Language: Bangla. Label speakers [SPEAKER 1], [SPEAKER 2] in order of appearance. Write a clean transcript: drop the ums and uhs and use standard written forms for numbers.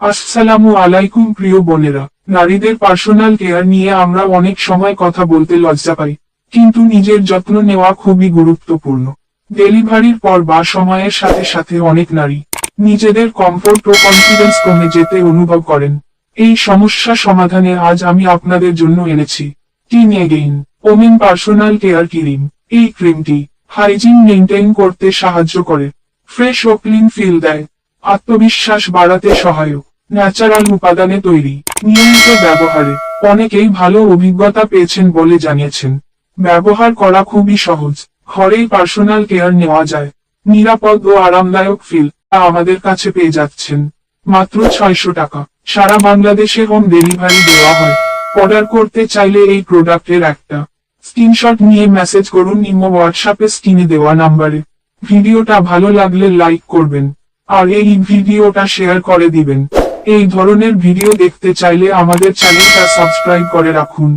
[SPEAKER 1] আসসালামু আলাইকুম প্রিয় বোনেরা। নারীদের পার্সোনাল কেয়ার নিয়ে আমরা অনেক সময় কথা বলতে লজ্জা পাই, কিন্তু নিজের যত্ন নেওয়া খুবই গুরুত্বপূর্ণ। ডেলিভারির পর বা সময়ের সাথে সাথে অনেক নারী নিজেদের কমফোর্ট ও কনফিডেন্স কমে যেতে অনুভব করেন। এই সমস্যা সমাধানে আজ আমি আপনাদের জন্য এনেছি tin again women personal care cream. এই ক্রিমটি হাইজিন মেনটেন করতে সাহায্য করে, ফ্রেশ ও ক্লিন ফিল দেয়, আত্মবিশ্বাস বাড়াতে সহায়ক, ন্যাচারাল উপাদানে তৈরি, নিয়মিত ব্যবহারে অনেকেই ভালো অভিজ্ঞতা পেয়েছেন বলে জানিয়েছেন। ব্যবহার করা খুবই সহজ, ঘরেই পার্সোনাল কেয়ার নেওয়া যায়, নিরাপদ ও আরামদায়ক ফিল আমাদের কাছে পেয়ে যাচ্ছেন মাত্র 600 টাকা। সারা বাংলাদেশে হোম ডেলিভারি দেওয়া হয়। অর্ডার করতে চাইলে এই প্রোডাক্টের একটা স্ক্রিনশট নিয়ে মেসেজ করুন ইমো হোয়াটসঅ্যাপে স্ক্রিনে দেওয়া নাম্বারে। ভিডিওটা ভালো লাগলে লাইক করবেন আর এই ভিডিওটা শেয়ার করে দিবেন। এই ধরনের ভিডিও দেখতে চাইলে আমাদের চ্যানেলটা সাবস্ক্রাইব করে রাখুন।